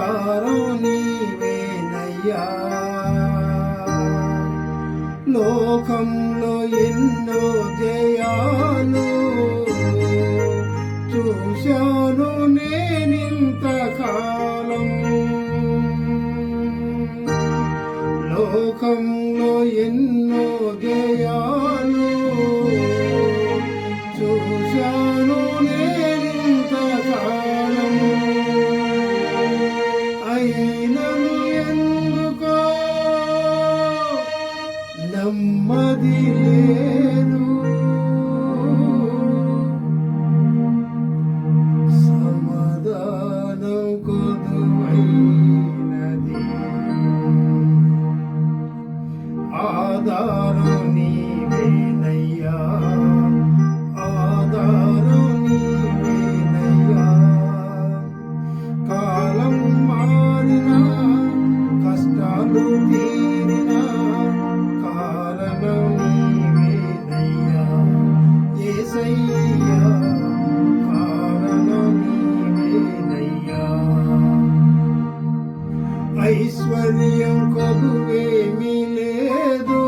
ఆధారం నీవేనయ్యా. లోకంలో ఎన్నో జయాలు చూశాను నేనింతకాలం. లోకంలో ఎన్నో జయాలు చూశాను నేనింతకాలం. అయినను ఎందుకో నెమ్మది లేదు, సమాధానం కొదువైనది. ఆధారం నీవేనయ్యా, ఆధారం నీవేనయ్యా. కాలం మారినా కష్టాలు తీరినా కారణం నీవేనయ్యా యేసయ్యా, కారణం నీవేనయ్యా. ఐశ్వర్యం కొదువేమీ లేదు,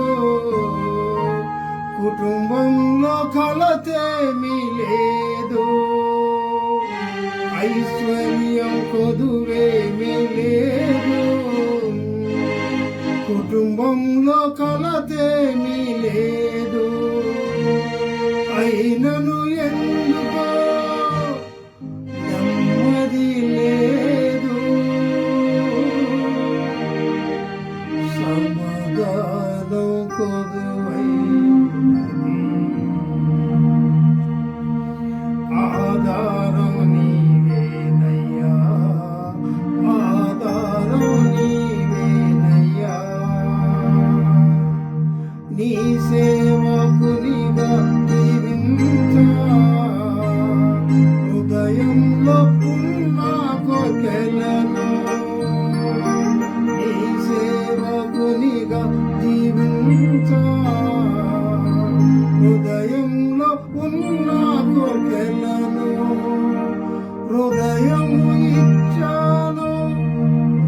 కుటుంబంలో కలతేమీ లేదు. ఐశ్వర్యం కొదువేమీ లేదు, కుటుంబంలో కలతేమీ లేదు. అయినను ఎందుకో నెమ్మది లేదు, సమాధానం కొదువైనది. ఆధారం నీవేనయ్యా, ఆధారం నీవేనయ్యా. నీ సేవకునిగా జీవించా, హృదయంలో ఉన్న కోర్కెలను. నీ సేవకునిగా జీవించా, హృదయంలో ఉన్న కోర్కెలను. హృదయము ఇచ్చాను,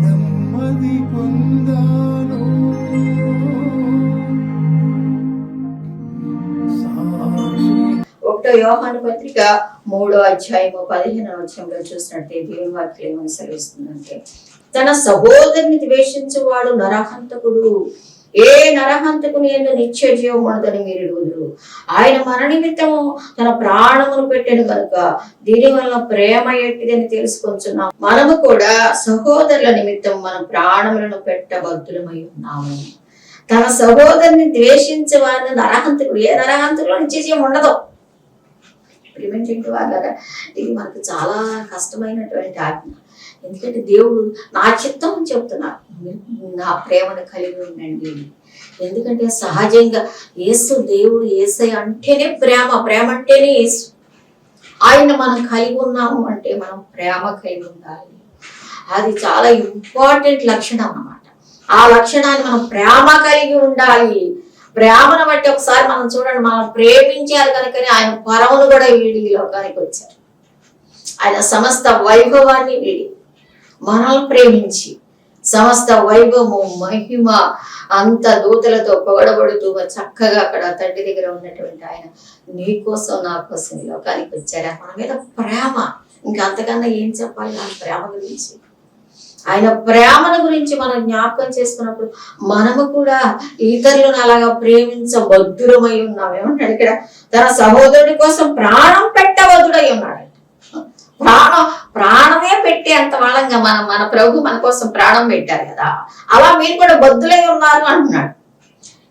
నెమ్మది పొందాను. 1 యోహాను పత్రిక 3వ అధ్యాయము 15వ వచనంలో చూసినట్టే దేవుని వాక్యం ఏమని సెలవిస్తుందంటే, తన సహోదరుని ద్వేషించువాడు నరహంతకుడు, ఏ నరహంతకుని యందు నిత్య జీవం ఉండదని మీరు ఎరుగుదురు. ఆయన మన నిమిత్తము తన ప్రాణమును పెట్టెను కనుక దీని వలన ప్రేమ ఎట్టిదని తెలుసుకొంచున్నాం. మనము కూడా సహోదరుల నిమిత్తం మన ప్రాణములను పెట్టబద్దులమై ఉన్నాము. తన సహోదరుని ద్వేషించే వారిని నరహంతకుడు, ఏ నరహంతకుడు నిత్య జీవం ఉండదు. ప్రేమించేటి వాళ్ళ ఇది మనకు చాలా కష్టమైనటువంటి ఆజ్ఞ. ఎందుకంటే దేవుడు నా చిత్తం చెప్తున్నారు, నా ప్రేమను కలిగి ఉండండి. ఎందుకంటే సహజంగా యేసు దేవుడు, యేసయ్య అంటేనే ప్రేమ, ప్రేమ అంటేనే యేసు. ఆయన మనం కలిగి ఉన్నాము అంటే మనం ప్రేమ కలిగి ఉండాలి. అది చాలా ఇంపార్టెంట్ లక్షణం అన్నమాట. ఆ లక్షణాన్ని మనం ప్రేమ కలిగి ఉండాలి. ప్రేమను బట్టి ఒకసారి మనం చూడండి, మనం ప్రేమించారు కనుకనే ఆయన పరమును కూడా వీడి ఈ లోకానికి వచ్చారు. ఆయన సమస్త వైభవాన్ని వీడి మనల్ని ప్రేమించి సమస్త వైభవము మహిమ అంత దూతలతో పొగడబడుతూ చక్కగా అక్కడ తండ్రి దగ్గర ఉన్నటువంటి ఆయన నీ కోసం నా కోసం ఈ లోకానికి వచ్చారు. మన మీద ప్రేమ, ఇంకా అంతకన్నా ఏం చెప్పాలి ఆ ప్రేమ గురించి? ఆయన ప్రేమను గురించి మనం జ్ఞాపకం చేసుకున్నప్పుడు మనము కూడా ఇతరులను అలాగా ప్రేమించబద్దురమై ఉన్నాం. ఏమంటాడు ఇక్కడ, తన సహోదరుడి కోసం ప్రాణం పెట్టబద్దుడై ఉన్నాడు. ప్రాణమే పెట్టే అంత వాళ్ళంగా మన ప్రభు మన కోసం ప్రాణం పెట్టారు కదా, అలా మీరు కూడా బద్దులై ఉన్నారు అంటున్నాడు.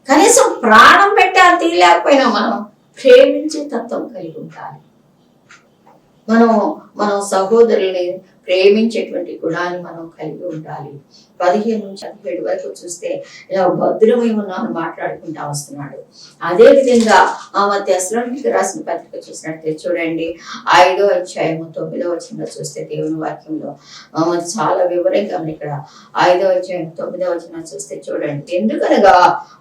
కనీసం ప్రాణం పెట్టాలి తీయలేకపోయినా మనం ప్రేమించే తత్వం కలిగి ఉండాలి. మనం సహోదరుల్ని ప్రేమించేటువంటి గుణాన్ని మనం కలిగి ఉండాలి. 15 నుంచి 17 వరకు చూస్తే ఇలా భద్రమై ఉన్నాను మాట్లాడుకుంటా వస్తున్నాడు. అదే విధంగా ఆమె తెస్సలోనికీయులకు రాసిన పత్రిక చూసినట్లయితే చూడండి 5వ అధ్యాయము 9వ వచనంలో చూస్తే దేవుని వాక్యంలో చాలా వివరంగా ఇక్కడ 5వ అధ్యాయం 9వ వచనం చూస్తే చూడండి, ఎందుకనగా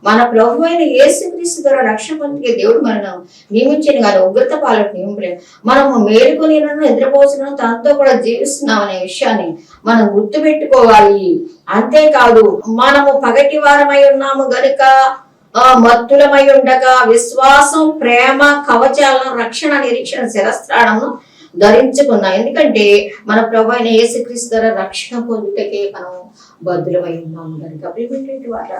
మన ప్రభు అయిన యేసుక్రీస్తు ద్వారా రక్షణ పొందికే దేవుడు మనం నియమించిన కానీ ఉగ్రత పాలకు నియమించలేదు. మనము మేలుకొని నిద్రపోతున్న తనతో కూడా జీవిస్తున్న జీవిస్తున్నాం అనే విషయాన్ని మనం గుర్తుపెట్టుకోవాలి. అంతేకాదు మనము పగటి వారమై ఉన్నాము గనుక మత్తులమై ఉండగా విశ్వాసం, ప్రేమ, కవచాలను, రక్షణ, నిరీక్షణ, శిరస్త్రాణము ధరించుకున్నాం. ఎందుకంటే మన ప్రభు అయిన యేసుక్రీస్తు ద్వారా రక్షణ పొందుటకే మనం బద్దులమై ఉన్నాము కనుక ప్రియమైనటువంటి వార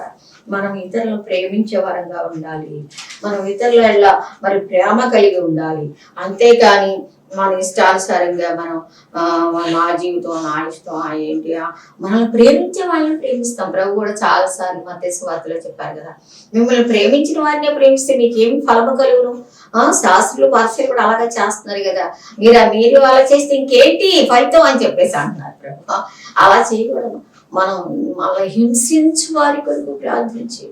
మనం ఇతరులను ప్రేమించే వారంగా ఉండాలి. మనం ఇతరుల మరి ప్రేమ కలిగి ఉండాలి. అంతేకాని మన ఇష్టానుసారంగా మనం నా జీవితం, నా ఇష్టం, ఏంటి మనల్ని ప్రేమించే వాళ్ళని ప్రేమిస్తాం. ప్రభు కూడా చాలా సార్లు మత్తయి సువార్తలో చెప్పారు కదా, మిమ్మల్ని ప్రేమించిన వారినే ప్రేమిస్తే మీకేం ఫలము కలుగును. శాస్త్రులు, పరిసరులు కూడా అలాగే చేస్తున్నారు కదా, మీరు అలా చేస్తే ఇంకేంటి ఫలితం అని చెప్పేసి అంటున్నారు ప్రభు. అలా చేయకూడదు. మనం మనల్ని హింసించు వారి కొరకు ప్రార్థించి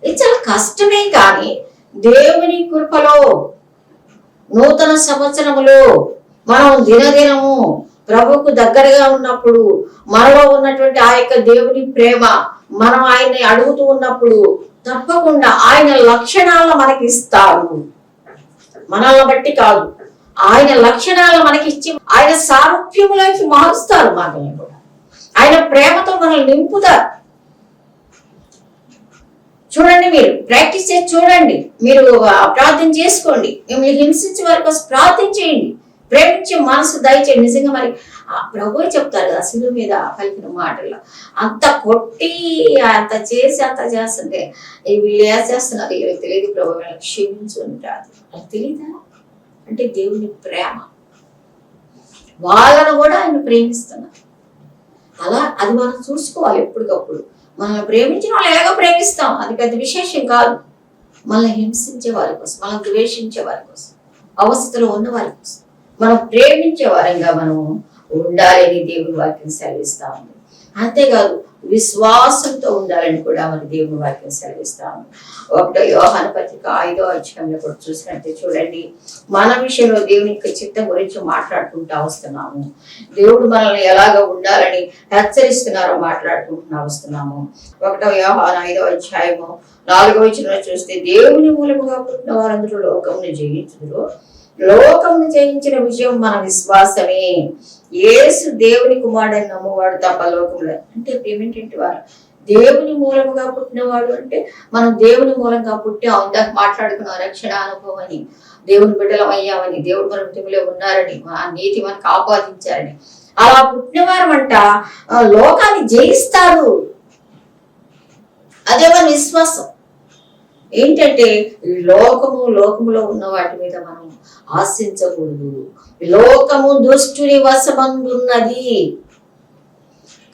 ఇది చాలా కష్టమే. కానీ దేవుని కృపలో నూతన సంవత్సరములో మనం దినదినము ప్రభుకు దగ్గరగా ఉన్నప్పుడు, మనలో ఉన్నటువంటి ఆ యొక్క దేవుని ప్రేమ మనం ఆయన్ని అడుగుతూ ఉన్నప్పుడు తప్పకుండా ఆయన లక్షణాలను మనకి ఇస్తారు. మనల్ని బట్టి కాదు, ఆయన లక్షణాలను మనకి ఇచ్చి ఆయన సారూప్యములోకి మారుస్తారు. మనల్ని కూడా ఆయన ప్రేమతో మనల్ని నింపుతారు. చూడండి, మీరు ప్రాక్టీస్ చేసి చూడండి, మీరు ప్రార్థన చేసుకోండి. మిమ్మల్ని హింసించే వారి కోసం ప్రార్థన చేయండి, ప్రేమించే మనసు దయచేయండి. నిజంగా మరి ప్రభువే చెప్తారు కదా శిలువ మీద పలికిన మాటల్లో, అంత కొట్టి అంత చేసి అంత చేస్తుంటే వీళ్ళు ఏం చేస్తున్నారు వీళ్ళకి తెలియదు ప్రభు, వీళ్ళకి క్షమించు అంటారు. అది తెలీదా? అంటే దేవుని ప్రేమ, వాళ్ళను కూడా ఆయన ప్రేమిస్తున్నారు. అలా అది మనం చూసుకోవాలి ఎప్పటికప్పుడు. మనల్ని ప్రేమించిన వాళ్ళు ఎలాగో ప్రేమిస్తాం, అది పెద్ద విశేషం కాదు. మనల్ని హింసించే వారి కోసం, మనం ద్వేషించే వారి కోసం, అవస్థలో ఉన్న వారి కోసం మనం ప్రేమించే వారంగా మనం ఉండాలని దేవుని వాక్యం సెలవిస్తా ఉంది. అంతేకాదు విశ్వాసంతో ఉండాలని కూడా మరి దేవుని వాక్యం సెలవిస్తా ఉంది. 1 యోహాను పత్రిక 5వ అధ్యాయంలో కూడా చూసినట్టే చూడండి, మన విషయంలో దేవుని యొక్క చిత్తం గురించి మాట్లాడుకుంటా వస్తున్నాము. దేవుడు మనల్ని ఎలాగ ఉండాలని హెచ్చరిస్తున్నారో మాట్లాడుకుంటూ వస్తున్నాము. 1 యోహాను 5వ అధ్యాయము 4వ వచనంలో చూస్తే, దేవుని మూలముగా పుట్టిన వారందరూ లోకమును జయించుదురు, లోకమును జయించిన విజయం మన విశ్వాసమే. యేసు దేవుని కుమారుడని నమ్మువాడు తప్ప లోకంలో. అంటే ఏమిటంటే వారు దేవుని మూలముగా పుట్టినవాడు అంటే మనం దేవుని మూలంగా పుట్టి అందాక మాట్లాడుకున్నాం రక్షణ అనుభవం అని, దేవుని బిడ్డలం అయ్యామని, దేవుడు మన మృతిలో ఉన్నారని, ఆ నీతి మనకు ఆపాదించారని. అలా పుట్టినవారు అంట లోకాన్ని జయిస్తారు. అదే మన విశ్వాసం. ఏంటంటే లోకములో ఉన్న వాటి మీద మనం ఆశించకూడదు. లోకము దుష్టుని వశమందున్నది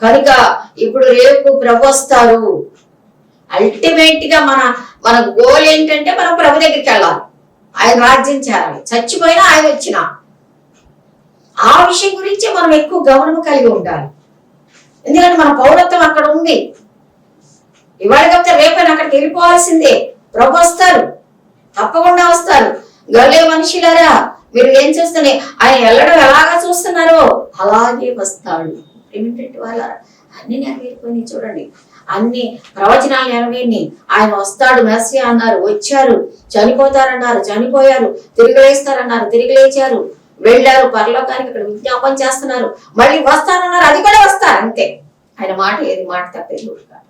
కనుక ఇప్పుడు రేపు ప్రభు వస్తారు. అల్టిమేట్ గా మన గోల్ ఏంటంటే మనం ప్రభు దగ్గరికి వెళ్ళాలి, ఆయన రాజ్యం చేయాలి. చచ్చిపోయినా ఆయన వచ్చినా ఆ విషయం గురించి మనం ఎక్కువ గమనం కలిగి ఉండాలి. ఎందుకంటే మన పౌరత్వం అక్కడ ఉంది. ఇవాళ కాకపోతే రేపైనా అక్కడికి వెళ్ళిపోవాల్సిందే. ప్రభు వస్తారు, తప్పకుండా వస్తారు. గలే మనుషులారా, మీరు ఏం చూస్తూనే ఆయన వెళ్ళడం ఎలాగా చూస్తున్నారో అలాగే వస్తాడు. ఏమిటంటే వాళ్ళ అన్ని నెరవేరిపోయి చూడండి, అన్ని ప్రవచనాలు నెరవేరిని. ఆయన వస్తాడు, మెస్సియా అన్నారు, వచ్చారు. చనిపోతారన్నారు, చనిపోయారు. తిరిగి లేస్తారన్నారు, తిరిగి లేచారు. వెళ్ళారు పరలోకానికి, అక్కడ విజ్ఞాపన చేస్తున్నారు. మళ్ళీ వస్తారన్నారు, అది కూడా వస్తారు. అంతే, ఆయన మాట ఏది మాట తప్పేది కాదు.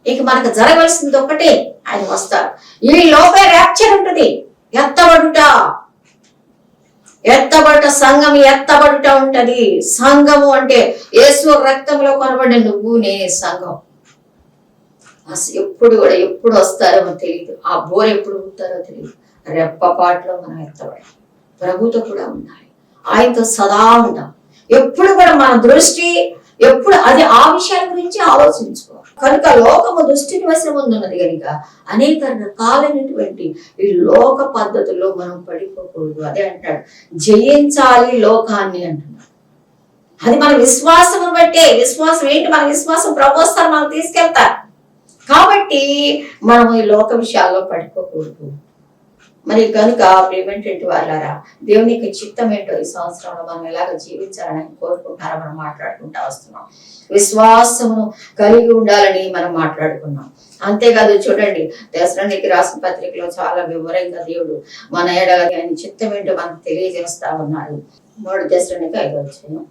ఇక మనకు జరగవలసింది ఒక్కటే, ఆయన వస్తారు. ఈ లోపే ర్యాప్చర్ ఉంటుంది, ఎత్తబడుట సంఘం ఎత్తబడుట ఉంటది. సంఘము అంటే యేసు రక్తంలో కొనబడిన నువ్వు నేనే సంఘం. అసలు ఎప్పుడు వస్తారో తెలియదు, ఆ బోర్ ఎప్పుడు ఉంటారో తెలియదు. రెప్పపాట్లో మనం ఎత్తబడాలి, ప్రభుతో కూడా ఉండాలి, ఆయనతో సదా ఉంటాం. ఎప్పుడు కూడా మన దృష్టి ఎప్పుడు అది ఆ విషయాల గురించి ఆలోచించుకోవాలి. కనుక లోకము దుష్టిని వశం ఉన్నది కనుక అనేక రకాలైనటువంటి ఈ లోక పద్ధతుల్లో మనం పడిపోకూడదు. అదే అంటాడు, జయించాలి లోకాన్ని అంటున్నాడు. అది మన విశ్వాసం బట్టే. విశ్వాసం ఏంటి? మన విశ్వాసం ప్రభు వస్తారు, మనం తీసుకెళ్తారు. కాబట్టి మనం ఈ లోక విషయాల్లో పడిపోకూడదు. మరి కనుక ప్రేమేంటి వాళ్ళారా, దేవుని యొక్క చిత్తం ఏంటో ఈ సంవత్సరంలో మనం ఎలాగ జీవించాలని కోరుకుంటారో మనం మాట్లాడుకుంటా వస్తున్నాం. విశ్వాసమును కలిగి ఉండాలని మనం మాట్లాడుకున్నాం. అంతేకాదు చూడండి, దశరానికి రాసిన పత్రికలో చాలా వివరంగా దేవుడు మన ఎడగని ఆయన చిత్తం ఏంటో మనకు తెలియజేస్తా ఉన్నాడు. 3 దశరానికి 5వ వచనం.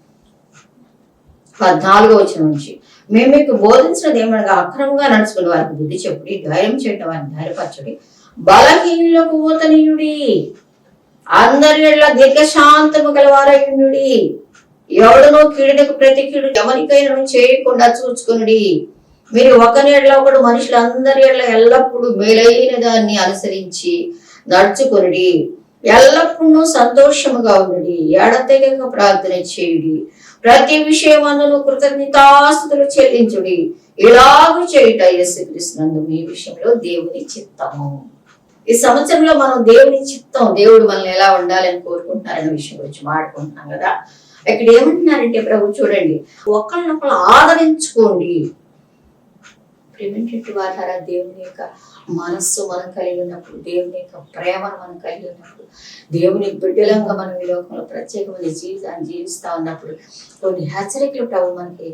14వ నుంచి మేము మీకు బోధించినది ఏమనగా అక్రమంగా నడుచుకునే వారికి బుద్ధి చెప్పుడి, ధైర్యం చేయడం వారిని ధైర్యపరచుడి, బలహీనులకు ఊతనీయుడి, అందరి ఎడల దీర్ఘశాంతము గలవారయుండుడి, ఎవడనో కీడునకు ప్రతి కీడు ఎవరికైనా చేయకుండా చూచుకునుడి. మీరు ఒకరి ఎడల ఒకడు మనుషులందరి ఎడల ఎల్లప్పుడూ మేలైన దాన్ని అనుసరించి నడుచుకునుడి, ఎల్లప్పుడూ సంతోషముగా ఉండుడి, ఎడతెగక ప్రార్థన చేయుడి, ప్రతి విషయమందును కృతజ్ఞతాస్తుతులు చెల్లించుడి, ఇలాగూ చేయుట యేసుక్రీస్తునందు మీ విషయంలో దేవుని చిత్తము. ఈ సంవత్సరంలో మనం దేవుని చిత్తం, దేవుడు మనల్ని ఎలా ఉండాలని కోరుకుంటున్నారనే విషయం గురించి మాట్లాడుకుంటున్నాం కదా. ఇక్కడ ఏమంటున్నారంటే ప్రభు చూడండి, ఒకరినొకరు ఆదరించుకోండి. ప్రేమించేటి వారా, దేవుని యొక్క మనస్సు మనం కలిగి ఉన్నప్పుడు, దేవుని యొక్క ప్రేమను మనం కలిగి ఉన్నప్పుడు, దేవుని బిడ్డలంగా మనం ఈ లోకంలో ప్రత్యేకమైన జీవితాన్ని జీవిస్తా ఉన్నప్పుడు కొన్ని హెచ్చరికలు ప్రభు మనకి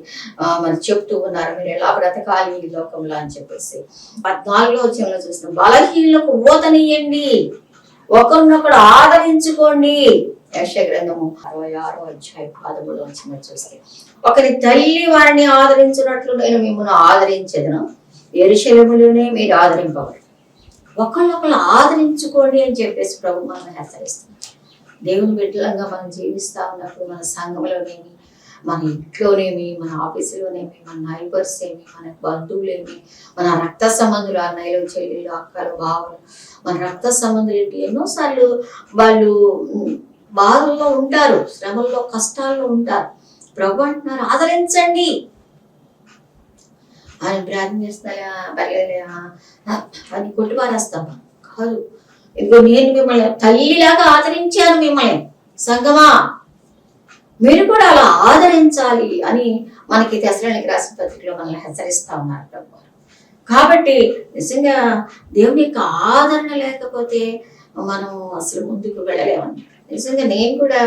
చెప్తూ ఉన్నారు, మీరు ఎలా బ్రతకాలి ఈ లోకంలో అని చెప్పేసి. 14వ వచనంలో చూసిన బలహీనులకు ఊతనియండి, ఒకరినొకడు ఆదరించుకోండి. యెషయా గ్రంథము 66వ అధ్యాయం 13వ వచనం చూస్తే, ఒకరి తల్లి వారిని ఆదరించినట్లు నేను మిమ్మల్ని ఆదరించేదను, యెరూషలేములోనే మీరు ఆదరింపబడి. ఒకళ్ళొకళ్ళు ఆదరించుకోండి అని చెప్పేసి ప్రభు మనం హెచ్చరిస్తున్నాం. దేవుని బిడ్డలంగా మనం జీవిస్తా ఉన్నప్పుడు మన సంఘంలోనేమి, మన ఇంట్లోనేమి, మన ఆఫీసులోనేమి, మన నైబర్స్ ఏమి, మన బంధువులేమి, మన రక్త సంబంధులు, అన్నయ్యలు, చెల్లెళ్ళు, అక్కలు, బావలు, మన రక్త సంబంధులు ఏంటి, ఎన్నోసార్లు వాళ్ళు బాధల్లో ఉంటారు, శ్రమల్లో కష్టాల్లో ఉంటారు. ప్రభు అంటున్నారు ఆదరించండి. ఆయన ప్రార్థన చేస్తాయా అని కొట్టుబారేస్తామా? కాదు, ఇదిగో నేను మిమ్మల్ని తల్లిలాగా ఆదరించాను, మిమ్మల్ని సంగమా మీరు కూడా అలా ఆదరించాలి అని మనకి తెస్సలోనికీయులకు రాసిన పత్రికలో మనల్ని హెచ్చరిస్తా ఉన్నారు ప్రభు. కాబట్టి నిజంగా దేవుని యొక్క ఆదరణ లేకపోతే మనం అసలు ముందుకు వెళ్ళలేమన్నమాట. నిజంగా నేను కూడా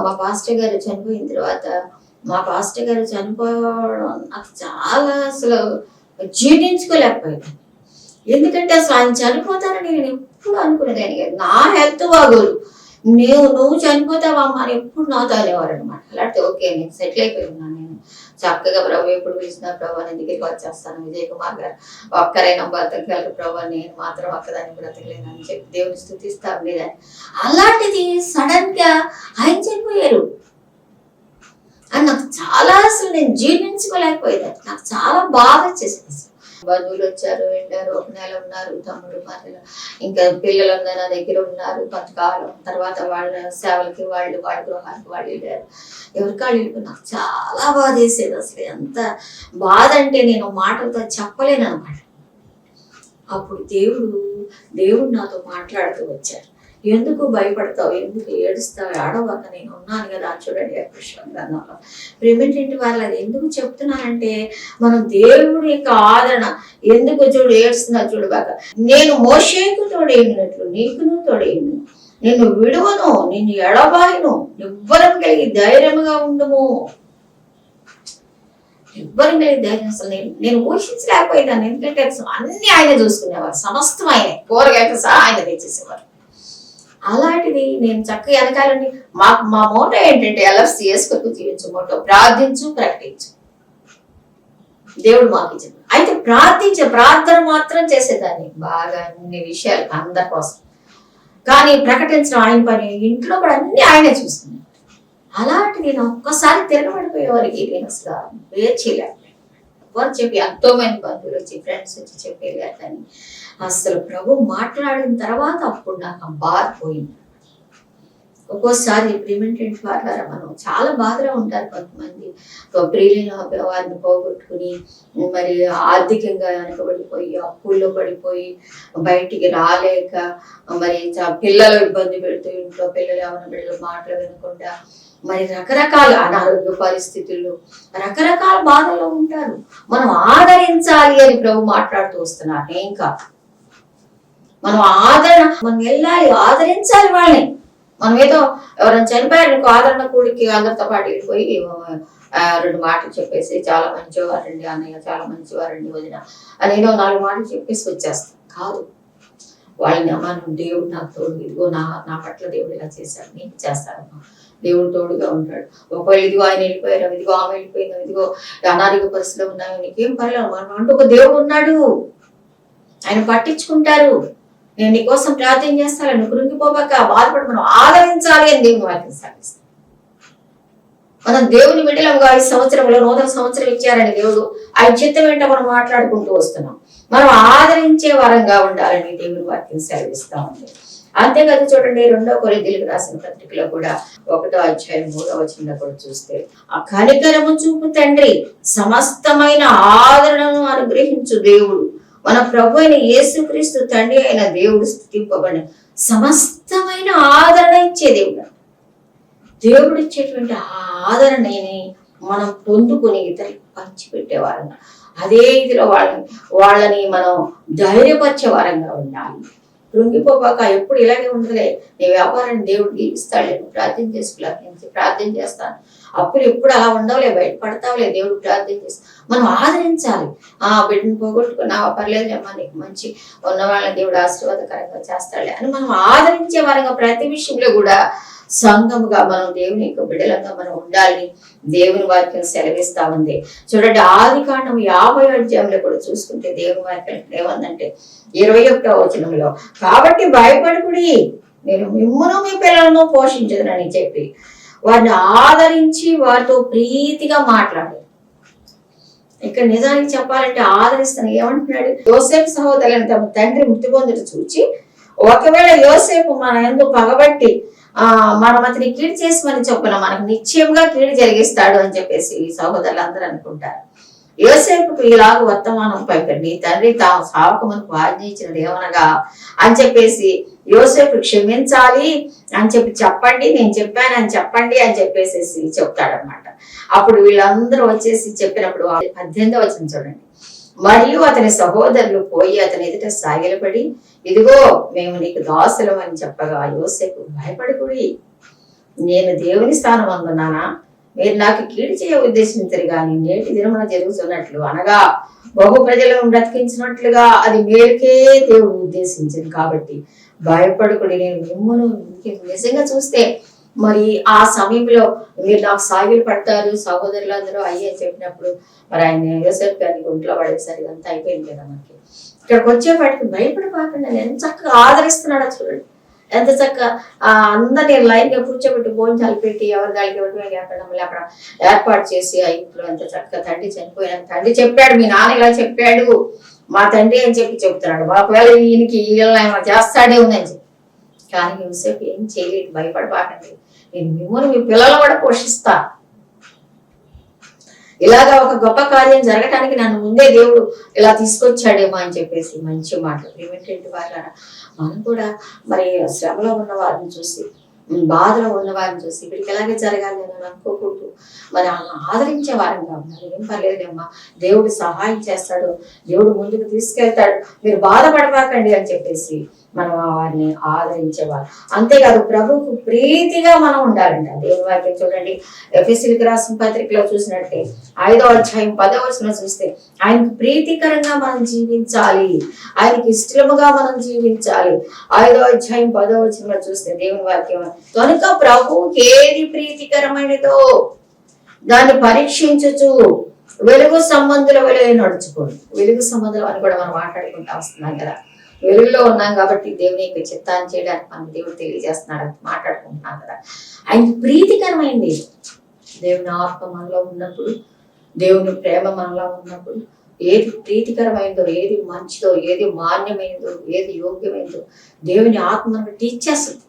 మా పాస్టర్ గారు చనిపోయిన తర్వాత, మా పాస్టర్ గారు చనిపోవడం నాకు చాలా అసలు జీర్ణించుకోలేకపోయాను. ఎందుకంటే అసలు ఆయన చనిపోతారని నేను ఎప్పుడు అనుకునేదాన్ని కాదు. నా హెల్త్ బాగోదు, నువ్వు చనిపోతావమ్మా అని ఎప్పుడు నాతో అనేవారు అనమాట. అలాంటి ఓకే, నేను సెటిల్ అయిపోయినాను. నేను చక్కగా ప్రభు ఎప్పుడు పిలిచినా ప్రభు నేను దగ్గరికి వచ్చేస్తాను. విజయ్ కుమార్ గారు ఒక్కరైనా బ్రతకగలరు ప్రభు, నేను మాత్రం ఒక్కదాన్ని బ్రతకలేను అని చెప్పి దేవుని స్తుతిస్తా ఉండేదాన్ని. అలాంటిది సడన్ గా ఆయన చనిపోయారు అని నాకు చాలా అసలు నేను జీర్ణించుకోలేకపోయేదాన్ని. నాకు చాలా బాధ వచ్చేసింది. బంధువులు వచ్చారు, వెళ్ళారు, 1 నెల ఉన్నారు, తమ్ముడు మధ్యలో ఇంకా పిల్లలందరూ నా దగ్గర ఉన్నారు కొంతకాలం. తర్వాత వాళ్ళ సేవలకి వాళ్ళ గృహానికి వాళ్ళు వెళ్ళారు, ఎవరికాళ్ళు వెళ్ళిపోయి. నాకు చాలా బాధ వేసేది. అసలు ఎంత బాధ అంటే నేను మాటలతో చెప్పలేను అనమాట. అప్పుడు దేవుడు నాతో మాట్లాడుతూ వచ్చారు. ఎందుకు భయపడతావు, ఎందుకు ఏడుస్తావు, ఆడవాక నేను ఉన్నాను కదా. చూడండి గ్రంథంలో ప్రేమేంటి వాళ్ళు అది ఎందుకు చెప్తున్నానంటే, మనం దేవుడి యొక్క ఆదరణ ఎందుకు చూడు ఏడుస్తున్నా చూడబాక, నేను మోషేకు తోడేయినట్లు నీకును తోడేయును, నిన్ను విడువను, నిన్ను ఎడబాయను, నివ్వరం కలిగి ధైర్యముగా ఉండుము. నివ్వరం కలిగి ధైర్యం అసలు నేను ఊహించలేకపోయినాను. ఎందుకంటే అన్ని ఆయన చూసుకునేవారు, సమస్తం ఆయనే, కూరగాయలతో సహా ఆయన తెచ్చేసేవారు. అలాంటిది నేను చక్కగా వెనకాలండి. మా మోటో ఏంటంటే LFCS కొరకు జీవించు మోటో, ప్రార్థించు, ప్రకటించు. దేవుడు మాకు ఇచ్చింది. అయితే ప్రార్థన మాత్రం చేసేదాన్ని బాగా అన్ని విషయాలు అందరి కోసం. కానీ ప్రకటించడం ఆయన పని, ఇంట్లో కూడా అన్ని ఆయనే చూస్తున్నాను. అలాంటి నేను ఒక్కసారి తిరగబడిపోయే వారికి నేను అసలు వేరు చేయలేకపోయాను. వారు చెప్పి ఎంతో మంది బంధువులు వచ్చి, ఫ్రెండ్స్ వచ్చి చెప్పేయారు. కానీ అసలు ప్రభు మాట్లాడిన తర్వాత అప్పుడు నాకు ఆ బాధ పోయింది. ఒక్కోసారి ప్రిమెంటెంట్ ద్వారా మనం చాలా బాధలో ఉంటారు కొంతమంది. ప్రియులైన వారిని పోగొట్టుకుని మరి ఆర్థికంగా వెనకబడిపోయి, అప్పుల్లో పడిపోయి, బయటికి రాలేక, మరి పిల్లలు ఇబ్బంది పెడుతూ, ఇంట్లో పిల్లలు ఏమైనా బిడ్డలు మాటలు వినకుండా, మరి రకరకాల అనారోగ్య పరిస్థితుల్లో రకరకాల బాధల్లో ఉంటారు. మనం ఆదరించాలి అని ప్రభు మాట్లాడుతూ వస్తున్నారు. ఇంకా మనం మనం వెళ్ళాలి, ఆదరించాలి వాళ్ళని. మనం ఏదో ఎవరైనా చనిపోయారు ఆదరణ కూడికి అందరితో పాటు వెళ్ళిపోయి 2 మాటలు చెప్పేసి, చాలా మంచివారండి అన్నయ్య, చాలా మంచివారండి వదిన అని ఏదో 4 మాటలు చెప్పేసి వచ్చేస్తాం. కాదు, వాళ్ళని మనం దేవుడు నాకు తోడు, ఇదిగో నా పట్ల దేవుడు ఇలా చేశాడు, నీకు చేస్తాడమ్మా, దేవుడు తోడుగా ఉంటాడు. ఒకవేళ ఇదిగో ఆయన వెళ్ళిపోయారు, ఇదిగో ఆమె వెళ్ళిపోయింది, ఇదిగో అనారోగ్య పరిస్థితిలో ఉన్నావు, నీకేం పర్లేదు, మనం అంటూ ఒక దేవుడు ఉన్నాడు. ఆయన పట్టించుకుంటారు. నేను నీకోసం ప్రార్థన చేస్తాను, నువ్వు కృంగిపోబాక, బాధపడి మనం ఆదరించాలి అని దేవుని వాక్యం సాగిస్తాం. మనం దేవుని బిడ్డలంగా ఈ సంవత్సరంలో నూతన సంవత్సరం ఇచ్చారని దేవుడు ఆయన చిత్తం వెంట మనం మాట్లాడుకుంటూ వస్తున్నాం. మనం ఆదరించే వరంగా ఉండాలని దేవుని వాక్యం సెలవిస్తా ఉంది. అంతేకాదు చూడండి, 2 కొరింథీయులకు రాసిన పత్రికలో కూడా 1వ అధ్యాయం 3వ వచనంలో కూడా చూస్తే, ఆ కనికరము చూపు తండ్రి, సమస్తమైన ఆదరణను అనుగ్రహించు దేవుడు, మన ప్రభు అయిన యేసుక్రీస్తు తండ్రి అయిన దేవుడు స్తుతింపబడిన సమస్తమైన ఆదరణ ఇచ్చే దేవుడు. దేవుడు ఇచ్చేటువంటి ఆ ఆదరణని మనం పొందుకొని ఇతరులకు పంచిపెట్టేవారంగా, అదే ఇదిలో వాళ్ళని మనం ధైర్యపరిచే వారంగా ఉండాలి. కృంగిపోబాక, ఎప్పుడు ఇలాగే ఉండదులే, నీ వ్యాపారాన్ని దేవుడు దీవిస్తాడు, ప్రార్థన చేస్తాను, అప్పులు ఎప్పుడు అలా ఉండవులే, బయటపడతావులే, దేవుడు ప్రార్థన చేస్తాను. మనం ఆదరించాలి. బిడ్డను పోగొట్టుకున్నా పర్లేదు అమ్మా, నీకు మంచి ఉన్న వాళ్ళని దేవుడు ఆశీర్వాదకరంగా చేస్తాడులే అని మనం ఆదరించే వారంగా ప్రతి విషయంలో కూడా సంఘముగా మనం దేవుని యొక్క బిడ్డలంగా మనం ఉండాలని దేవుని వాక్యం సెలవిస్తా ఉంది. చూడండి, ఆదికాండం 50వ అధ్యాయంలో కూడా చూసుకుంటే దేవుని వాక్యం ఏమందంటే 21వ వచనంలో, కాబట్టి భయపడకుడి, నేను మిమ్మును మీ పిల్లలను పోషించదనని చెప్పి వారిని ఆదరించి వారితో ప్రీతిగా మాట్లాడారు. ఇక్కడ నిజానికి చెప్పాలంటే ఆదరిస్తాను ఏమంటున్నాడు, యోసేపు సహోదరులను తమ తండ్రి మృతి పొందుట చూచి, ఒకవేళ యోసేపు మన యందు పగబట్టి మనం అతని కీడు చేసి చొప్పున మనకు నిశ్చయంగా కీడు జరిగిస్తాడు అని చెప్పేసి ఈ సహోదరులు అందరూ అనుకుంటారు. యోసేపుకు ఇలాగ వర్తమానం పైకండి, నీ తండ్రి తాము సావకు మనకు ఆజ్ఞయించినది ఏమనగా అని చెప్పేసి యోసేపు క్షమించాలి అని చెప్పండి, నేను చెప్పానని చెప్పండి అని చెప్పేసి చెప్తాడనమాట. అప్పుడు వీళ్ళందరూ వచ్చేసి చెప్పినప్పుడు 18వ వచనం చూడండి, మరియు అతని సహోదరులు పోయి అతని ఎదుట సాగిలపడి, ఇదిగో మేము నీకు దాసులం అని చెప్పగా యోసేపు, భయపడకుడి, నేను దేవుని స్థానం అందున్నానా, మీరు నాకు కీడు చేయ ఉద్దేశించరు గాని నేటి దినమున జరుగుతున్నట్లు అనగా బహు ప్రజలను బ్రతికించినట్లుగా అది మేలుకే దేవుడు ఉద్దేశించింది. కాబట్టి భయపడకుడి, నేను మిమ్మును నిజంగా చూస్తే మరి ఆ సమయంలో మీరు నాకు సాగిలు పడతారు సహోదరులందరూ అయ్యే చెప్పినప్పుడు మరి ఆయన యోసేపు గారిని ఒంట్లో పడేసరికి అంతా అయిపోయింది కదా. మనకి ఇక్కడికి వచ్చేపాటికి భయపడిపోకుండా ఎంత చక్కగా ఆదరిస్తున్నాడో చూడండి, ఎంత చక్కగా అందరినీ లైన్ గా కూర్చోబెట్టి భోజనాలు పెట్టి ఎవరి గాలికి ఇవ్వడమే కాకుండా మళ్ళీ అక్కడ ఏర్పాటు చేసి ఆ ఇంట్లో ఎంత చక్కగా తండ్రి చనిపోయిన తండ్రి చెప్పాడు, మీ నాన్న ఇలా చెప్పాడు, మా తండ్రి అని చెప్తున్నాడు, ఒకవేళ ఈయనకి ఏమైనా చేస్తాడే ఉందని చెప్పి. కానీ యోసేపు ఏం చేయలేదు, భయపడబాకండి, నేను మిమ్మల్ని మీ పిల్లలు కూడా పోషిస్తా, ఇలాగా ఒక గొప్ప కార్యం జరగటానికి నన్ను ముందే దేవుడు ఇలా తీసుకొచ్చాడేమో అని చెప్పేసి మంచి మాటలు. ప్రియమైనటువంటి వాళ్ళారా, మనం కూడా మరి శ్రమలో ఉన్న వారిని చూసి, బాధలో ఉన్న వారిని చూసి వీడికి ఎలాగే జరగాలి అని అనుకోకూడదు, మరి ఆదరించే వారంగా ఉన్నారు. ఏం పర్లేదమ్మా, దేవుడు సహాయం చేస్తాడు, దేవుడు ముందుకు తీసుకెళ్తాడు, మీరు బాధపడబాకండి అని చెప్పేసి మనం వారిని ఆదరించేవారు. అంతేకాదు ప్రభువుకు ప్రీతిగా మనం ఉండాలంట. దేవుని వాక్యం చూడండి, ఎఫెసీయులకు రాసిన పత్రికలో చూసినట్టే 5వ అధ్యాయం 10వ వచనం చూస్తే, ఆయనకు ప్రీతికరంగా మనం జీవించాలి, ఆయనకి ఇష్టముగా మనం జీవించాలి. 5వ అధ్యాయం 10వ వచనంలో చూస్తే దేవుని వాక్యం, కనుక ప్రభువుకి ఏది ప్రీతికరమైనదో దాన్ని పరీక్షించుచు వెలుగు సంబంధుల వెలుగు నడుచుకోండి. వెలుగు సంబంధులు అని కూడా మనం మాట్లాడుకుంటా వస్తున్నాం కదా, వెలుగులో ఉన్నాం కాబట్టి దేవుని యొక్క చిత్తాన్ని చేయడానికి మనకు దేవుడు తెలియజేస్తున్నాడు అని మాట్లాడుకుంటున్నాం కదా. ఆయనకి ప్రీతికరమైంది దేవుని ఆత్మ మనలో ఉన్నప్పుడు, దేవుని ప్రేమ మనలో ఉన్నప్పుడు ఏది ప్రీతికరమైందో, ఏది మంచిదో, ఏది మాన్యమైందో, ఏది యోగ్యమైందో దేవుని ఆత్మ మనకు టీచ్ చేస్తుంది.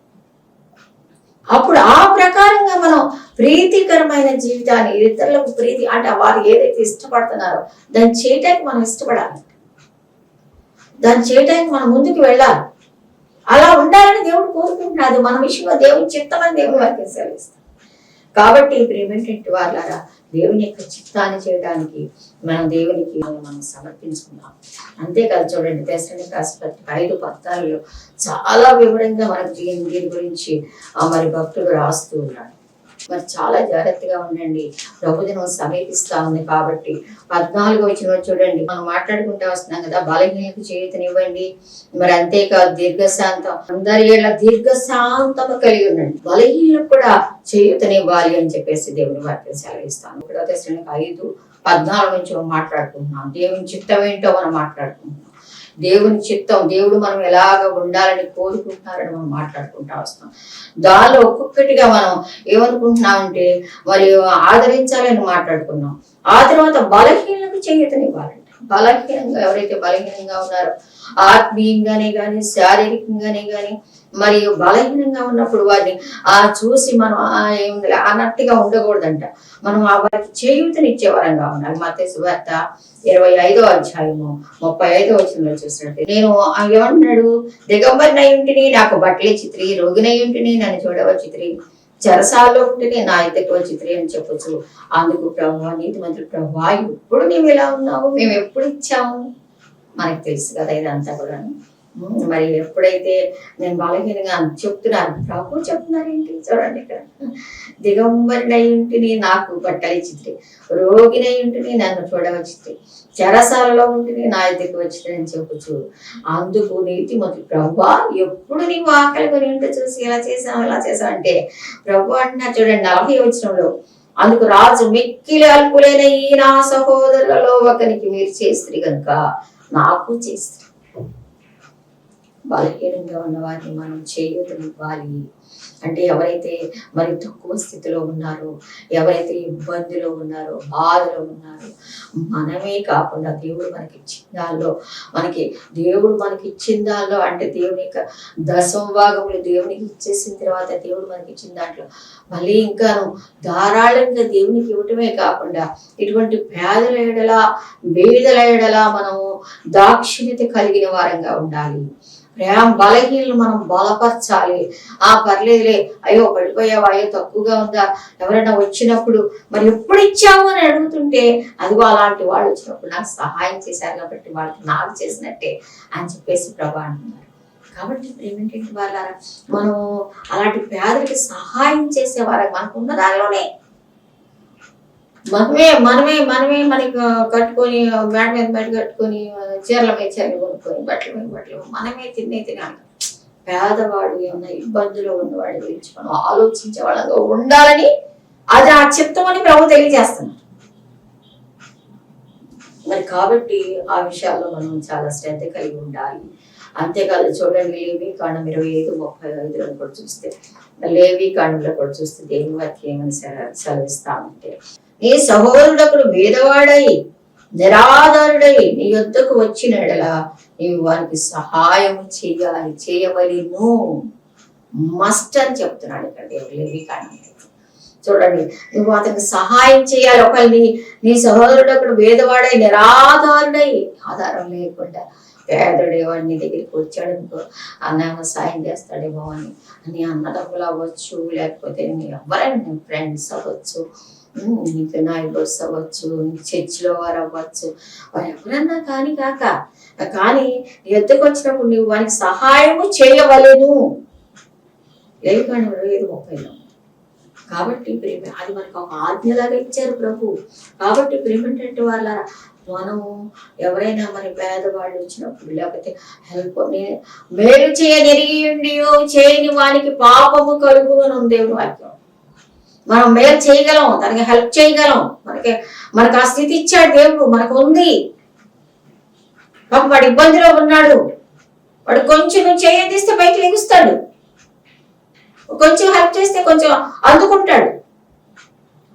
అప్పుడు ఆ ప్రకారంగా మనం ప్రీతికరమైన జీవితాన్ని, ఇతరులకు ప్రీతి అంటే వారు ఏదైతే ఇష్టపడుతున్నారో దాన్ని చేయటానికి మనం ఇష్టపడాలి, దాన్ని చేయడానికి మనం ముందుకు వెళ్ళాలి. అలా ఉండాలని దేవుడు కోరుకుంటున్నాడు. మన విషయంలో దేవుని చిత్తమని దేవుని వాక్యం సెలవిస్తాం. కాబట్టి ప్రియమైనటువంటి వాళ్ళారా, దేవుని యొక్క చిత్తాన్ని చేయడానికి మనం దేవునికి మనం సమర్పించుకున్నాం. అంతేకాదు చూడండి, తెస్సలోనికీయులకు రాసిన పత్రిక 5:14 చాలా వివరంగా మనకు దీని గురించి మరి భక్తుడు రాస్తూ ఉన్నాడు. మరి చాలా జాగ్రత్తగా ఉండండి. ప్రభుదినం సమీపిస్తా ఉంది కాబట్టి 14 వచనం చూడండి. మనం మాట్లాడుకుంటూ వస్తున్నాం కదా, బలహీనకు చేయుతనివ్వండి, మరి అంతేకాదు దీర్ఘశాంతం, అందరి ఏళ్ళ దీర్ఘశాంతము కలిగి ఉండండి. బలహీనకు కూడా చేయుతనివ్వాలి అని చెప్పేసి దేవుని వాక్యం సెలవిస్తాను. 1 తెస్సలోనికైయులు 5:14 నుంచి మనం మాట్లాడుకుంటున్నాం. దేవుని చిత్తం ఏంటో మనం మాట్లాడుకుంటున్నాం. దేవుని చిత్తం, దేవుడు మనం ఎలాగ ఉండాలని కోరుకుంటున్నారని మనం మాట్లాడుకుంటా వస్తాం. దానిలో ఒక్కొక్కటిగా మనం ఏమనుకుంటున్నామంటే మరి ఆదరించాలని మాట్లాడుకున్నాం. ఆ తర్వాత బలహీనకు చేయుతనివ్వాలంటే, బలహీనంగా ఎవరైతే బలహీనంగా ఉన్నారో ఆత్మీయంగానే కానీ శారీరకంగానే కానీ మరియు బలహీనంగా ఉన్నప్పుడు వారిని చూసి మనం ఏముంది అన్నట్టుగా ఉండకూడదంట. మనం వారికి చేయూతనిచ్చే వరంగా ఉండాలి. మత్తయి సువార్త 25వ అధ్యాయము 35వ వచనంలో చూసినట్టు, నేను ఏమంటున్నాడు, దిగంబరినై ఉంటిని నాకు బట్టలే చిత్రి, రోగినై ఉంటిని నన్ను చూడవచ్చిత్రి, చెరసాల్లో ఉంటేనే నా ఇద్దరికి వచ్చిత్రి అని చెప్పొచ్చు. అందుకు ప్రభువా, నీతిమంతుడు ప్రభువా, ఇప్పుడు నీవు ఎలా ఉన్నావు, మేము ఎప్పుడు ఇచ్చాము, మనకు తెలుసు కదా ఇదంతా కూడా. మరి ఎప్పుడైతే నేను బలహీనంగా చెప్తున్నారు, ప్రభు చెప్తున్నారేంటి చూడండి ఇక్కడ, దిగంబరినై ఉంటిని నాకు బట్టలు ఇచ్చిత్రి, రోగినై ఉంటిని నన్ను చూడవచ్చిత్రి, చెరసాలలో ఉంటిని నా ఇద్దరికి వచ్చింది అని చెప్పచ్చు. అందుకు నీతిమంతుడు ప్రభువా, ఎప్పుడు నీవు ఆకలి కొని ఉంటే చూసి ఇలా చేసావు ఇలా చేసావు అంటే ప్రభు అంటున్నా చూడండి 40వ వచనంలో, అందుకు రాజు మిక్కిలి అల్పులైన ఈ నా సహోదరులలో ఒకరికి మీరు చేస్త్రి కనుక నాకు చేస్త్రి. బలహీనంగా ఉన్న వారిని మనం చేయూతనివ్వాలి. అంటే ఎవరైతే మరి తక్కువ స్థితిలో ఉన్నారో, ఎవరైతే ఇబ్బందిలో ఉన్నారో, బాధలో ఉన్నారో, మనమే కాకుండా దేవుడు మనకి ఇచ్చిన దానిలో, దేవుడు మనకి ఇచ్చిన దానిలో అంటే దేవుని యొక్క దశంభాగములు దేవునికి ఇచ్చేసిన తర్వాత దేవుడు మనకి ఇచ్చిన దాంట్లో మళ్ళీ ఇంకా ధారాళంగా దేవునికి ఇవ్వటమే కాకుండా ఇటువంటి పేదల ఎడల బీదల ఎడల మనము దాక్షిణ్యత కలిగిన వారంగా ఉండాలి. బలహీనలు మనం బలపరచాలి. పర్లేదులే, అయ్యో పడిపోయావా, అయ్యో తక్కువగా ఉందా, ఎవరైనా వచ్చినప్పుడు మరి ఎప్పుడు ఇచ్చావు అని అడుగుతుంటే అదిగో అలాంటి వాళ్ళు వచ్చినప్పుడు నాకు సహాయం చేశారు కాబట్టి వాళ్ళకి నాకు చేసినట్టే అని చెప్పేసి ప్రభా అంటున్నారు. కాబట్టి ఏమిటంటే వాళ్ళారా, మనం అలాంటి పేదలకి సహాయం చేసేవారు మనకు ఉన్న దానిలోనే మనమే మనకి కట్టుకొని మేడ మీద బయట కట్టుకొని చీరల మీద చీరలు కొనుక్కొని బట్టల మీద బట్టలు మనమే తినాలి. పేదవాడు ఏమన్నా ఇబ్బందులో ఉన్నవాడి గురించి మనం ఆలోచించే వాళ్ళగా ఉండాలని అది ఆ చిత్తం అని ప్రభు తెలియజేస్తున్నారు. మరి కాబట్టి ఆ విషయాల్లో మనం చాలా శ్రద్ధ కలిగి ఉండాలి. అంతేకాదు చూడండి, లేవీకాండం 25:35 కూడా చూస్తే, లేవీకాండంలో కూడా చూస్తే దేవుని వాక్యం ఏమని సెలవిస్తామంటే, నీ సహోదరుడొకడు భేదవాడై నిరాధారుడై నీ యొద్దకు వచ్చిన ఎడల నీవు వారికి సహాయం చేయవలెను. మస్ట్ అని చెప్తున్నాడు ఇక్కడ దేవుడు లేవీకాండం. చూడండి, నువ్వు అతనికి సహాయం చేయాలి. ఒకవేళ నీ సహోదరుడు ఒకడు భేదవాడై నిరాధారుడై, ఆధారం లేకుండా పేదడేమో నీ దగ్గరికి వచ్చాడు అనుకో, అన్నేమో సాయం చేస్తాడేమో అని నీ అన్నదమ్ములు అవ్వచ్చు, లేకపోతే నీ ఎవరైనా నీ ఫ్రెండ్స్ అవ్వచ్చు, నీకు నైబర్స్ అవ్వచ్చు, నీకు చర్చిలో వారు అవ్వచ్చు, వారు ఎవరన్నా కానీ ఎత్తుకు వచ్చినప్పుడు నువ్వు వారికి సహాయము చేయవలెను. లేవికాండం 25:30. కాబట్టి ప్రేమ అది మనకు ఒక ఆజ్ఞలాగా ఇచ్చారు ప్రభు. కాబట్టి ప్రేమ ఏంటంటే వాళ్ళ మనము ఎవరైనా మన పేదవాళ్ళు వచ్చినప్పుడు, లేకపోతే హెల్ప్ మేలు చేయని వానికి పాపము కలుగును అని దేవుని వాక్యం. మనం మేలు చేయగలం, దానికి హెల్ప్ చేయగలం. మనకు ఆ స్థితి ఇచ్చాడు దేవుడు, మనకు ఉంది. వాడు ఇబ్బందిలో ఉన్నాడు, వాడు కొంచెం నువ్వు చేయందిస్తే పైకి లెగుస్తాడు, కొంచెం హెల్ప్ చేస్తే కొంచెం అందుకుంటాడు.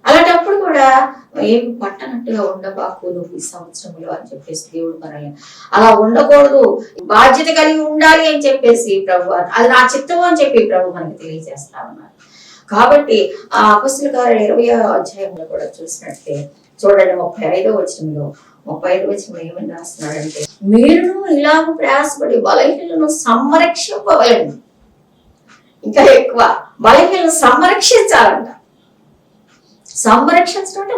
అలాంటప్పుడు కూడా ఏమి పట్టనట్టుగా ఉండబాకు నువ్వు ఈ సంవత్సరంలో అని చెప్పేసి దేవుడు మనల్ని అలా ఉండకూడదు, బాధ్యత కలిగి ఉండాలి అని చెప్పేసి ప్రభు, అది నా చిత్తము అని చెప్పి ప్రభు మనకి తెలియజేస్తా ఉన్నారు. కాబట్టి ఆ అపొస్తలుల కార్యాలు 20వ అధ్యాయంలో కూడా చూసినట్టే చూడండి, 35వ వచనంలో ఏమని రాస్తున్నాడంటే, మీరు ఇలాగ ప్రయాసపడి బలహీనలను సంరక్షింపవలను. ఇంకా ఎక్కువ బలహీనలను సంరక్షించాలంట. సంరక్షించడం అంటే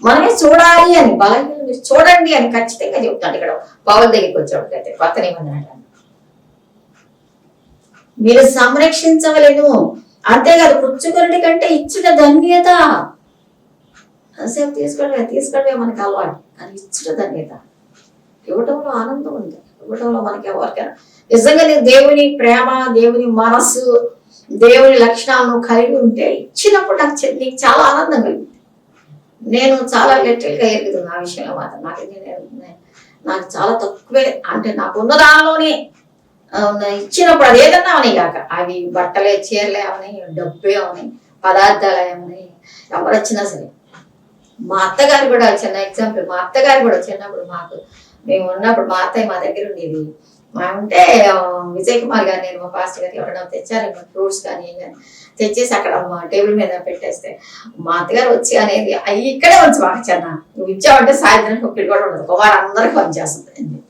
మనమే చూడాలి అని, బలహీనలు మీరు చూడండి అని ఖచ్చితంగా చెప్తాడు ఇక్కడ పౌలు దగ్గరికి వచ్చేవాడికైతే కొత్త నిబంధన. మీరు సంరక్షించవలేను, అంతేకాదు పుచ్చుకొనుడి కంటే ఇచ్చుట ధన్యత. అంతసేపు తీసుకోవడమే మనకి అలవాటు, కానీ ఇచ్చుట ధన్యత. ఇవ్వటంలో ఆనందం ఉంది. ఇవ్వటంలో మనకి ఎవరికైనా నిజంగా నీకు దేవుని ప్రేమ, దేవుని మనస్సు, దేవుని లక్షణాలను కలిగి ఉంటే ఇచ్చినప్పుడు నీకు చాలా ఆనందం కలిగింది. నేను చాలా లిటరల్గా ఎరుగుతుంది ఆ విషయంలో మాత్రం. నాకు చాలా తక్కువే, అంటే నాకు ఉన్న దానిలోనే ఇచ్చినప్పుడు అది ఏదన్నా అవని కాక, అవి బట్టలే, చీరలే అవని, డబ్బే అవని, పదార్థాలు ఏమని, ఎవరు వచ్చినా సరే. మా అత్తగారు కూడా చిన్న ఎగ్జాంపుల్, మా అత్తగారు కూడా చిన్నప్పుడు మేము ఉన్నప్పుడు మా అత్తయ్య మా దగ్గర ఉండేది. మా ఉంటే విజయ్ కుమార్ గారు, నేను మా పాస్టర్ గారు ఎవరైనా తెచ్చారు ఫ్రూట్స్ కానీ తెచ్చేసి అక్కడ మా టేబుల్ మీద పెట్టేస్తే మా అత్తగారు వచ్చి అనేది, అవి ఇక్కడే వచ్చి మాకు చిన్న నువ్వు ఇచ్చావంటే సాయంత్రం ఒక్కటి కూడా ఉండదు, కుమార్ అందరికి పనిచేస్తుంది అని చెప్పి.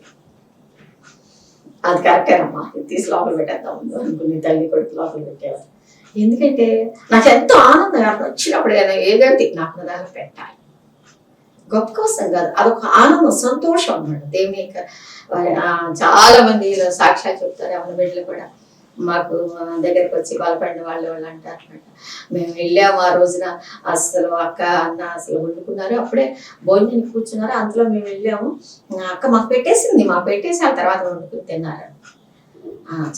అది కరెక్టేనమ్మా, తీసి లోపల పెట్టేద్దాం అనుకుని తల్లి కొడుకు లోపల పెట్టేవారు. ఎందుకంటే నాకు ఎంతో ఆనందం వచ్చినప్పుడు ఏదంటే నాకు దాన్ని పెట్టాలి, గొప్ప కోసం కాదు, అదొక ఆనందం, సంతోషం అన్నమాట. దేవుని చాలా మంది సాక్ష్యాలు చెప్తారు. ఎవరి బిడ్డలు కూడా మాకు దగ్గరికి వచ్చి బలపడిన వాళ్ళు అంటారు అనమాట. మేము వెళ్ళాము ఆ రోజున, అసలు అక్క అన్న అసలు వండుకున్నారు, అప్పుడే భోజనానికి కూర్చున్నారు, అందులో మేము వెళ్ళాము, అక్క మాకు పెట్టేసింది, పెట్టేసి ఆ తర్వాత వండుకుని తిన్నారు.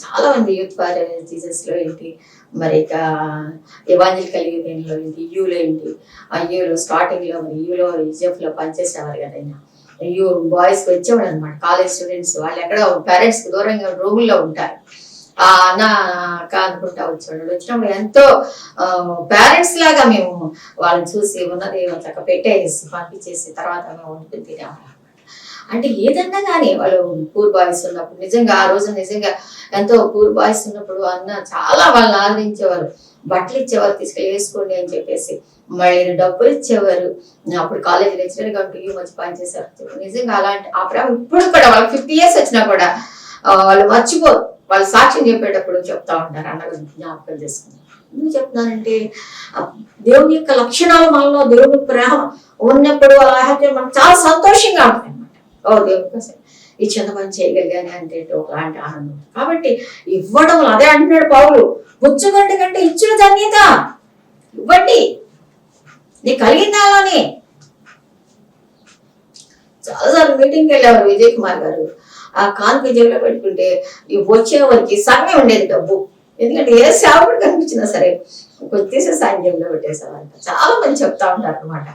చాలా మంది యూత్ ఫర్ జీసస్ లో ఏంటి, మరి ఇక ఎవాంజలికల్ యూనియన్ లో ఏంటి, యూలో ఏంటి, యూలో స్టార్టింగ్ లో మరి యూలో ఈజిఎఫ్ లో పనిచేసేవారు కదా ఆయన. యూ బాయ్స్ వచ్చేవాడు అనమాట, కాలేజ్ స్టూడెంట్స్. వాళ్ళు ఎక్కడో పేరెంట్స్ కి దూరంగా రూముల్లో ఉంటారు. అన్న అక్క అనుకుంటా వచ్చాడు. వచ్చినప్పుడు ఎంతో పేరెంట్స్ లాగా మేము వాళ్ళని చూసి ఉన్నది చక్క పెట్టేసి పంపించేసి తర్వాత మేము వండుకుని తినేవాళ్ళం. అంటే ఏదన్నా కానీ వాళ్ళు పూర్ బాయ్స్ ఉన్నప్పుడు నిజంగా ఆ రోజు నిజంగా ఎంతో పూర్ బాయ్స్ ఉన్నప్పుడు అన్న చాలా వాళ్ళని ఆదరించేవారు, బట్టలు ఇచ్చేవారు, తీసుకెళ్ళి వేసుకోండి అని చెప్పేసి, మళ్ళీ డబ్బులు ఇచ్చేవారు. అప్పుడు కాలేజ్ లెక్చరర్ గా మంచి పని చేశారు. నిజంగా అలాంటి ఆ ప్రేమ ఇప్పుడు కూడా వాళ్ళకి 50 years వచ్చినా కూడా వాళ్ళు మర్చిపోరు. వాళ్ళు సాక్ష్యం చెప్పేటప్పుడు చెప్తా ఉంటారు, అన్న జ్ఞాపకం చేసుకుని. ఎందుకు చెప్తున్నానంటే దేవుని యొక్క లక్షణాలు మనలో, దేవుని ప్రేమ ఉన్నప్పుడు అలా మనకు చాలా సంతోషంగా ఉంటుంది అనమాట. దేవుని కోసం ఈ చిన్న పని చేయగలిగాని అంటే ఒకలాంటి ఆనందం. కాబట్టి ఇవ్వడం, అదే అంటున్నాడు పౌలు, పుచ్చుకొనుడి కంటే ఇచ్చిన ధన్యత. ఇవ్వండి, నీకు కలిగిన దానిలోనే. చాలాసార్లు మీటింగ్కి వెళ్ళేవారు విజయ్ కుమార్ గారు, ఆ కానుక జేబులో పెట్టుకుంటే వచ్చేవారికి సగమే ఉండేది డబ్బు. ఎందుకంటే ఏ సేవకుడు కనిపించినా సరే కొంచెం తీసేసి ఆయన జేబులో పెట్టేసేవారంట. చాలా మంది చెప్తా ఉంటారు అనమాట,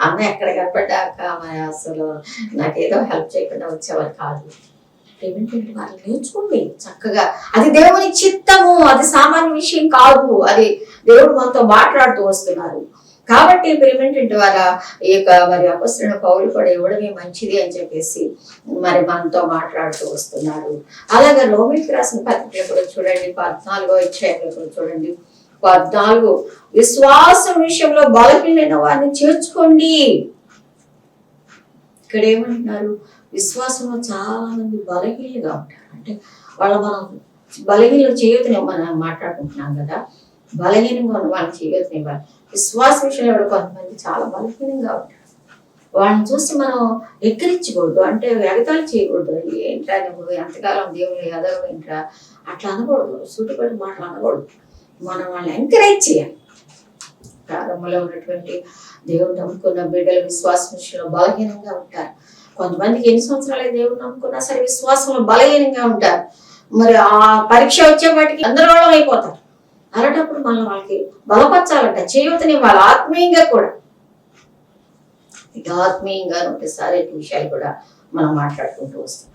అన్న ఎక్కడ కనపడ్డాక మరి అసలు నాకేదో హెల్ప్ చేయకుండా వచ్చేవారు కాదు. ఏమిటంటే వాళ్ళు నేర్చుకోండి చక్కగా, అది దేవుని చిత్తము, అది సామాన్య విషయం కాదు, అది దేవుడు మనతో మాట్లాడుతూ వస్తున్నారు. కాబట్టి ప్రేమేంటంటే వాళ్ళ ఈ యొక్క మరి అపొస్తలుడైన పౌలు కూడా ఇవ్వడమే మంచిది అని చెప్పేసి మరి మనతో మాట్లాడుతూ వస్తున్నారు. అలాగే రోమీయులకు రాసిన పత్రికలో కూడా చూడండి, 14వ అధ్యాయంలో కూడా చూడండి, 14 విశ్వాసం విషయంలో బలహీనమైన వారిని చేర్చుకోండి. ఇక్కడ ఏమంటున్నారు, విశ్వాసంలో చాలా మంది బలహీనంగా ఉంటారు. అంటే మనం బలహీనలు చేయొద్దని మనం మాట్లాడుకుంటున్నాం కదా, బలహీనంగా ఉన్న వాళ్ళని చేయొద్దని. విశ్వాస విషయంలో కూడా కొంతమంది చాలా బలహీనంగా ఉంటారు. వాళ్ళని చూసి మనం ఎక్కిరించకూడదు, అంటే ఎగతాళి చేయకూడదు. ఏంట్రా నువ్వు ఎంతకాలం దేవుని ఎదగవేంట్రా అట్లా అనకూడదు, సూటిపడి మాటలు అనకూడదు. మనం వాళ్ళని ఎంకరేజ్ చేయాలి. ప్రారంభంలో ఉన్నటువంటి దేవుడు నమ్ముకున్న బిడ్డలు విశ్వాస విషయంలో బలహీనంగా ఉంటారు. కొంతమందికి ఎన్ని సంవత్సరాలు దేవుడు నమ్ముకున్నా సరే విశ్వాసంలో బలహీనంగా ఉంటారు. మరి ఆ పరీక్ష వచ్చే వాటికి అందరూ అయిపోతారు. అలాంటప్పుడు మనం వాళ్ళకి బలపరచాలంట, చేయవతని వాళ్ళ ఆత్మీయంగా కూడా. ఇక ఆత్మీయంగా ఒకసారి విషయాలు కూడా మనం మాట్లాడుకుంటూ వస్తాం.